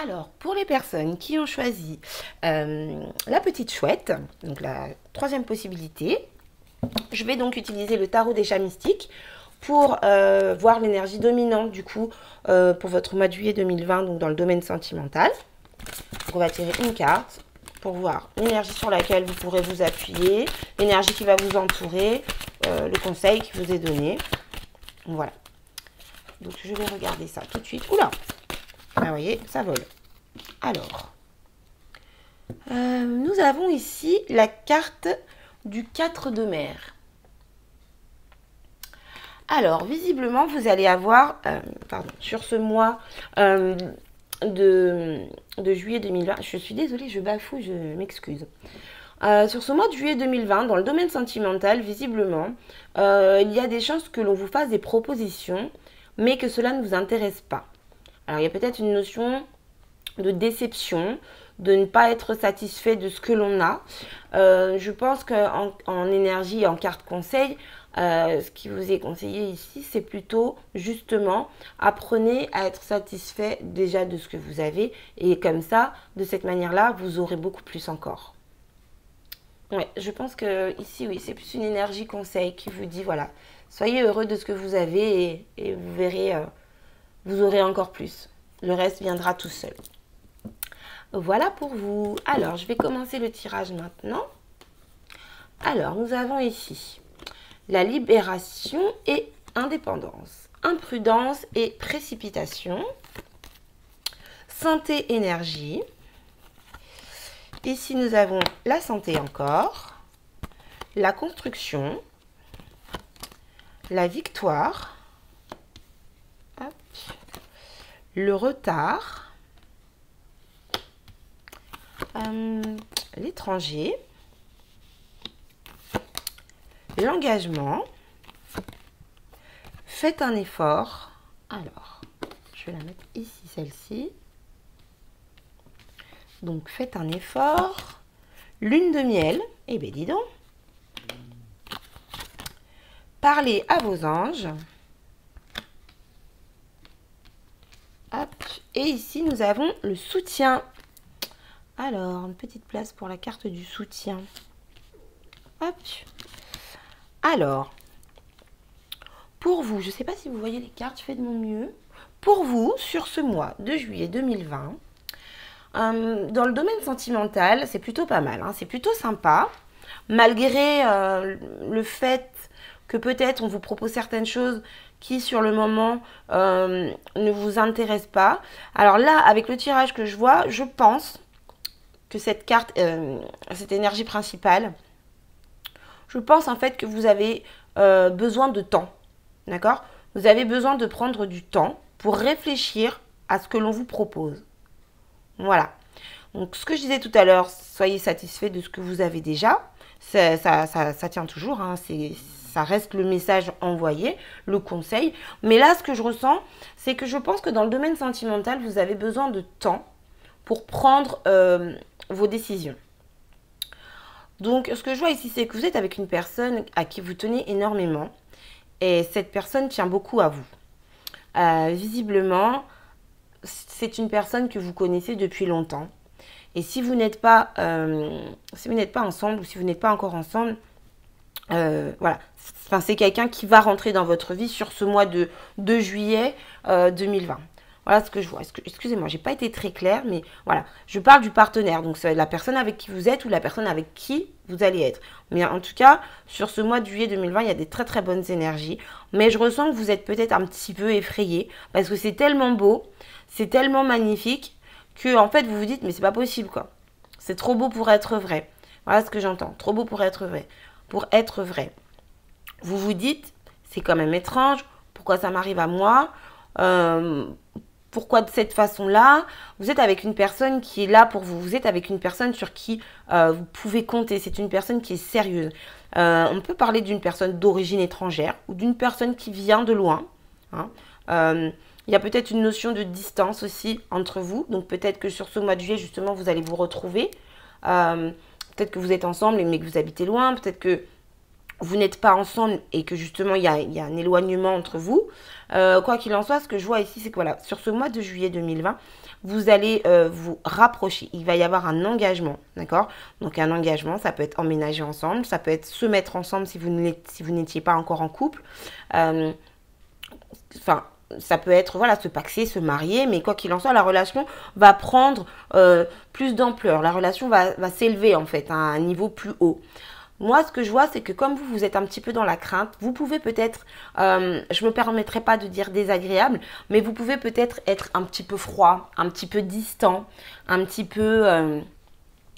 Alors, pour les personnes qui ont choisi la petite chouette, donc la troisième possibilité, je vais donc utiliser le tarot des chats mystiques pour voir l'énergie dominante du coup pour votre mois de juillet 2020, donc dans le domaine sentimental. Donc on va tirer une carte pour voir l'énergie sur laquelle vous pourrez vous appuyer, l'énergie qui va vous entourer, le conseil qui vous est donné. Voilà. Donc je vais regarder ça tout de suite. Oula! Ah, vous voyez, ça vole. Alors, nous avons ici la carte du 4 de mer. Alors, visiblement, vous allez avoir, sur ce mois de juillet 2020, je suis désolée, je bafoue, je m'excuse. Sur ce mois de juillet 2020, dans le domaine sentimental, visiblement, il y a des chances que l'on vous fasse des propositions, mais que cela ne vous intéresse pas. Alors, il y a peut-être une notion de déception, de ne pas être satisfait de ce que l'on a. Je pense qu'en énergie et en carte conseil, ce qui vous est conseillé ici, c'est plutôt justement apprenez à être satisfait déjà de ce que vous avez et comme ça, de cette manière-là, vous aurez beaucoup plus encore. Ouais, je pense que ici, oui, c'est plus une énergie conseil qui vous dit voilà, soyez heureux de ce que vous avez et vous verrez, vous aurez encore plus. Le reste viendra tout seul. Voilà pour vous. Alors, je vais commencer le tirage maintenant. Alors, nous avons ici la libération et indépendance, imprudence et précipitation, santé, énergie. Ici, nous avons la santé encore, la construction, la victoire, hop, le retard, l'étranger, l'engagement, faites un effort. Alors, je vais la mettre ici, celle-ci. Donc, faites un effort. Lune de miel. Eh bien, dis donc. Parlez à vos anges. Hop. Et ici, nous avons le soutien. Alors, une petite place pour la carte du soutien. Hop. Alors, pour vous, je ne sais pas si vous voyez les cartes, je fais de mon mieux. Pour vous, sur ce mois de juillet 2020, dans le domaine sentimental, c'est plutôt pas mal, hein, c'est plutôt sympa. Malgré le fait que peut-être on vous propose certaines choses qui sur le moment ne vous intéressent pas. Alors là, avec le tirage que je vois, je pense que cette carte, cette énergie principale, je pense en fait que vous avez besoin de temps, d'accord? Vous avez besoin de prendre du temps pour réfléchir à ce que l'on vous propose. Voilà. Donc, ce que je disais tout à l'heure, soyez satisfait de ce que vous avez déjà. Ça tient toujours, hein, ça reste le message envoyé, le conseil. Mais là, ce que je ressens, c'est que je pense que dans le domaine sentimental, vous avez besoin de temps pour prendre vos décisions. Donc, ce que je vois ici, c'est que vous êtes avec une personne à qui vous tenez énormément. Et cette personne tient beaucoup à vous. Visiblement, c'est une personne que vous connaissez depuis longtemps. Et si vous n'êtes pas, ensemble ou si vous n'êtes pas encore ensemble, voilà. Enfin, c'est quelqu'un qui va rentrer dans votre vie sur ce mois de juillet 2020. Voilà ce que je vois. Excusez-moi, j'ai pas été très claire, mais voilà. Je parle du partenaire, donc c'est la personne avec qui vous êtes ou la personne avec qui vous allez être. Mais en tout cas, sur ce mois de juillet 2020, il y a des très très bonnes énergies. Mais je ressens que vous êtes peut-être un petit peu effrayé parce que c'est tellement beau, c'est tellement magnifique que en fait vous vous dites mais c'est pas possible quoi. C'est trop beau pour être vrai. Voilà ce que j'entends. Trop beau pour être vrai. Pour être vrai. Vous vous dites c'est quand même étrange. Pourquoi ça m'arrive à moi? Pourquoi de cette façon-là? Vous êtes avec une personne qui est là pour vous. Vous êtes avec une personne sur qui vous pouvez compter. C'est une personne qui est sérieuse. On peut parler d'une personne d'origine étrangère ou d'une personne qui vient de loin. Hein. Il y a peut-être une notion de distance aussi entre vous. Donc peut-être que sur ce mois de juillet, justement, vous allez vous retrouver. Peut-être que vous êtes ensemble mais que vous habitez loin. Peut-être que vous n'êtes pas ensemble et que justement il y a un éloignement entre vous, quoi qu'il en soit, ce que je vois ici, c'est que voilà, sur ce mois de juillet 2020, vous allez vous rapprocher. Il va y avoir un engagement, d'accord? Donc un engagement, ça peut être emménager ensemble, ça peut être se mettre ensemble si vous n'étiez pas encore en couple. Enfin, ça peut être, voilà, se paxer, se marier, mais quoi qu'il en soit, la relation va prendre plus d'ampleur. La relation va s'élever en fait à un niveau plus haut. Moi, ce que je vois, c'est que comme vous êtes un petit peu dans la crainte, vous pouvez peut-être, je ne me permettrai pas de dire désagréable, mais vous pouvez peut-être être un petit peu froid, un petit peu distant, un petit peu...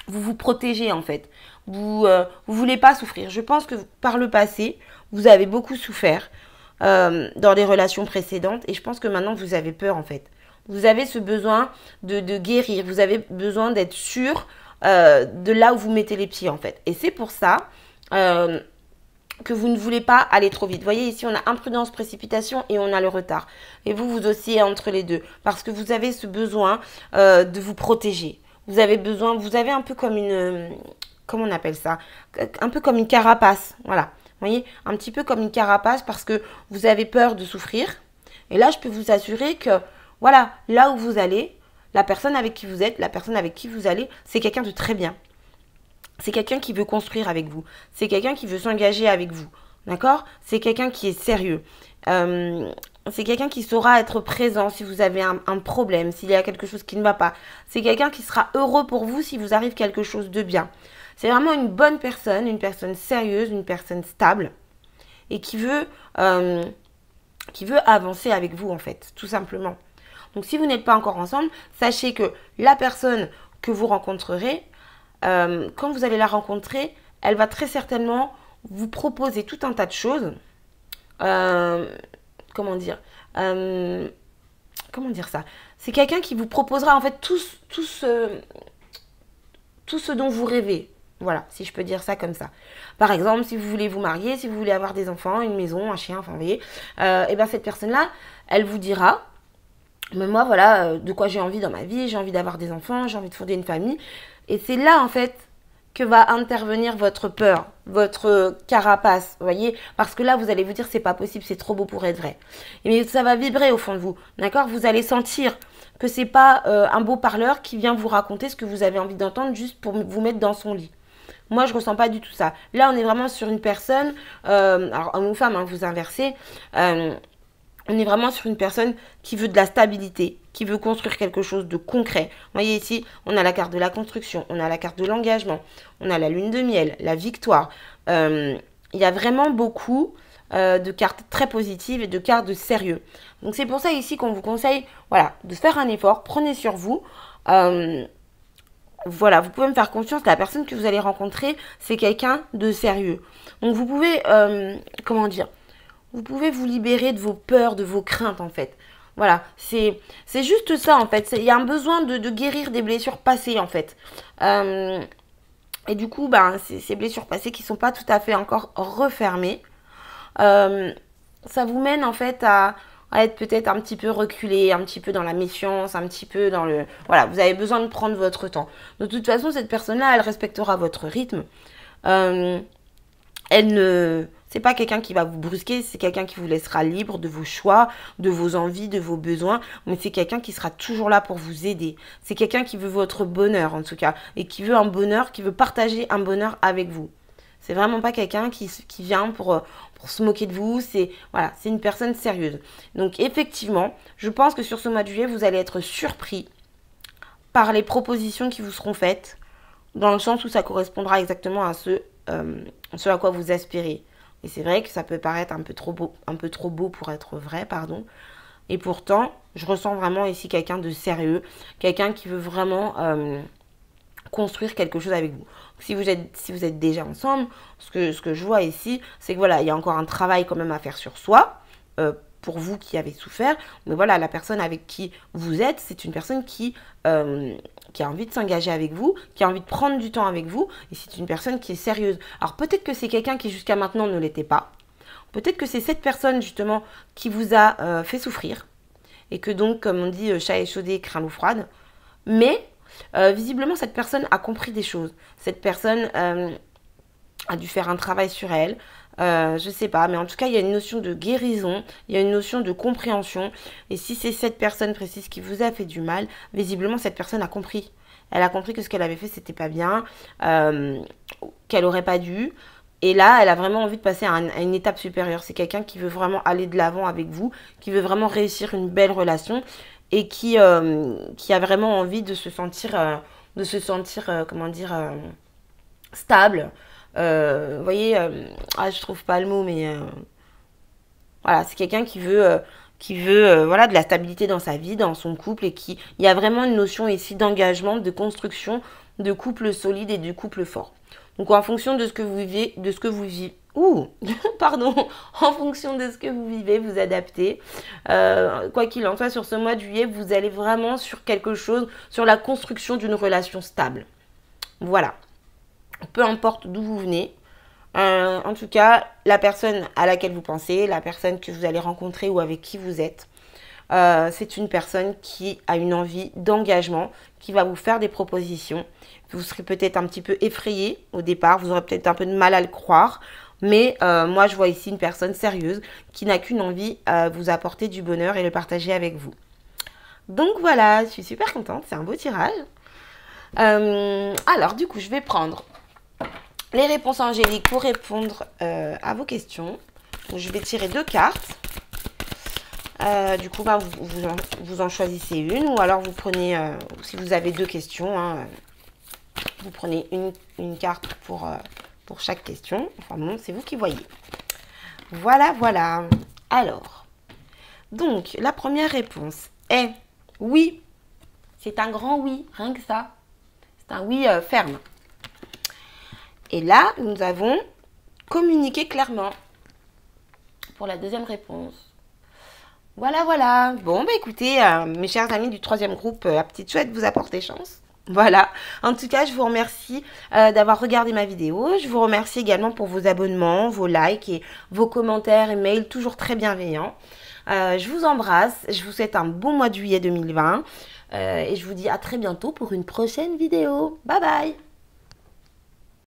vous vous protégez en fait. Vous ne voulez pas souffrir. Je pense que par le passé, vous avez beaucoup souffert dans les relations précédentes et je pense que maintenant, vous avez peur en fait. Vous avez ce besoin de guérir, vous avez besoin d'être sûr de là où vous mettez les pieds en fait. Et c'est pour ça que vous ne voulez pas aller trop vite. Vous voyez ici, on a imprudence, précipitation et on a le retard. Et vous oscillez entre les deux parce que vous avez ce besoin de vous protéger. Vous avez besoin, vous avez un peu comme une, comment on appelle ça? Un peu comme une carapace, voilà. Vous voyez, un petit peu comme une carapace parce que vous avez peur de souffrir. Et là, je peux vous assurer que, voilà, là où vous allez, la personne avec qui vous êtes, la personne avec qui vous allez, c'est quelqu'un de très bien. C'est quelqu'un qui veut construire avec vous. C'est quelqu'un qui veut s'engager avec vous. D'accord? C'est quelqu'un qui est sérieux. C'est quelqu'un qui saura être présent si vous avez un problème, s'il y a quelque chose qui ne va pas. C'est quelqu'un qui sera heureux pour vous si vous arrive quelque chose de bien. C'est vraiment une bonne personne, une personne sérieuse, une personne stable et qui veut avancer avec vous en fait, tout simplement. Donc si vous n'êtes pas encore ensemble, sachez que la personne que vous rencontrerez, quand vous allez la rencontrer, elle va très certainement vous proposer tout un tas de choses. Comment dire ça? C'est quelqu'un qui vous proposera en fait tout ce dont vous rêvez. Voilà, si je peux dire ça comme ça. Par exemple, si vous voulez vous marier, si vous voulez avoir des enfants, une maison, un chien, enfin vous voyez, et bien cette personne-là, elle vous dira, mais moi voilà, de quoi j'ai envie dans ma vie, j'ai envie d'avoir des enfants, j'ai envie de fonder une famille. Et c'est là en fait que va intervenir votre peur, votre carapace, vous voyez, parce que là vous allez vous dire c'est pas possible, c'est trop beau pour être vrai. Mais ça va vibrer au fond de vous, d'accord? Vous allez sentir que c'est pas un beau parleur qui vient vous raconter ce que vous avez envie d'entendre juste pour vous mettre dans son lit. Moi, je ressens pas du tout ça. Là, on est vraiment sur une personne, alors homme ou femme, hein, vous inversez, on est vraiment sur une personne qui veut de la stabilité, qui veut construire quelque chose de concret. Vous voyez ici, on a la carte de la construction, on a la carte de l'engagement, on a la lune de miel, la victoire. Il y a vraiment beaucoup de cartes très positives et de cartes de sérieux. Donc c'est pour ça ici qu'on vous conseille, voilà, de faire un effort, prenez sur vous. Voilà, vous pouvez me faire confiance, la personne que vous allez rencontrer, c'est quelqu'un de sérieux. Donc vous pouvez, comment dire, vous pouvez vous libérer de vos peurs, de vos craintes en fait. Voilà, c'est juste ça en fait. Il y a un besoin de guérir des blessures passées en fait. Et du coup, ben, ces blessures passées qui ne sont pas tout à fait encore refermées, ça vous mène en fait à être peut-être un petit peu reculé, un petit peu dans la méfiance, un petit peu dans le... Voilà, vous avez besoin de prendre votre temps. De toute façon, cette personne-là, elle respectera votre rythme. Elle ne... C'est pas quelqu'un qui va vous brusquer, c'est quelqu'un qui vous laissera libre de vos choix, de vos envies, de vos besoins, mais c'est quelqu'un qui sera toujours là pour vous aider. C'est quelqu'un qui veut votre bonheur en tout cas, et qui veut un bonheur, qui veut partager un bonheur avec vous. C'est vraiment pas quelqu'un qui vient pour se moquer de vous, c'est voilà, c'est une personne sérieuse. Donc effectivement, je pense que sur ce mois de juillet, vous allez être surpris par les propositions qui vous seront faites, dans le sens où ça correspondra exactement à ce à quoi vous aspirez. Et c'est vrai que ça peut paraître un peu trop beau pour être vrai, pardon. Et pourtant, je ressens vraiment ici quelqu'un de sérieux, quelqu'un qui veut vraiment construire quelque chose avec vous. Si vous êtes déjà ensemble, ce que je vois ici, c'est que voilà, il y a encore un travail quand même à faire sur soi, pour vous qui avez souffert. Mais voilà, la personne avec qui vous êtes, c'est une personne qui a envie de s'engager avec vous, qui a envie de prendre du temps avec vous, et c'est une personne qui est sérieuse. Alors peut-être que c'est quelqu'un qui jusqu'à maintenant ne l'était pas. Peut-être que c'est cette personne justement qui vous a fait souffrir, et que donc, comme on dit, chat échaudé, craint l'eau froide. Mais visiblement, cette personne a compris des choses. Cette personne a dû faire un travail sur elle, Je sais pas, mais en tout cas, il y a une notion de guérison, il y a une notion de compréhension. Et si c'est cette personne précise qui vous a fait du mal, visiblement, cette personne a compris. Elle a compris que ce qu'elle avait fait, c'était pas bien, qu'elle aurait pas dû. Et là, elle a vraiment envie de passer à une étape supérieure. C'est quelqu'un qui veut vraiment aller de l'avant avec vous, qui veut vraiment réussir une belle relation et qui a vraiment envie de se sentir comment dire, stable. Vous voyez, je trouve pas le mot, mais voilà, c'est quelqu'un qui veut voilà, de la stabilité dans sa vie, dans son couple, et il y a vraiment une notion ici d'engagement, de construction, de couple solide et de couple fort. Donc en fonction de ce que vous vivez, pardon, en fonction de ce que vous vivez, vous adaptez. Quoi qu'il en soit, sur ce mois de juillet, vous allez vraiment sur quelque chose, sur la construction d'une relation stable. Voilà. Peu importe d'où vous venez. En tout cas, la personne à laquelle vous pensez, la personne que vous allez rencontrer ou avec qui vous êtes, c'est une personne qui a une envie d'engagement, qui va vous faire des propositions. Vous serez peut-être un petit peu effrayé au départ, vous aurez peut-être un peu de mal à le croire, mais moi je vois ici une personne sérieuse qui n'a qu'une envie, vous apporter du bonheur et le partager avec vous. Donc voilà, je suis super contente, c'est un beau tirage. Alors du coup, je vais prendre les réponses angéliques pour répondre à vos questions. Donc, je vais tirer 2 cartes. Du coup, vous en choisissez une, ou alors vous prenez, si vous avez 2 questions, hein, vous prenez une carte pour chaque question. Enfin bon, c'est vous qui voyez. Voilà, voilà. Alors, donc, la première réponse est oui. C'est un grand oui, rien que ça. C'est un oui ferme. Et là, nous avons communiqué clairement pour la deuxième réponse. Voilà, voilà. Bon, bah écoutez, mes chers amis du 3e groupe, la petite chouette vous apporte chance. Voilà. En tout cas, je vous remercie d'avoir regardé ma vidéo. Je vous remercie également pour vos abonnements, vos likes et vos commentaires et mails toujours très bienveillants. Je vous embrasse. Je vous souhaite un bon mois de juillet 2020. Et je vous dis à très bientôt pour une prochaine vidéo. Bye bye.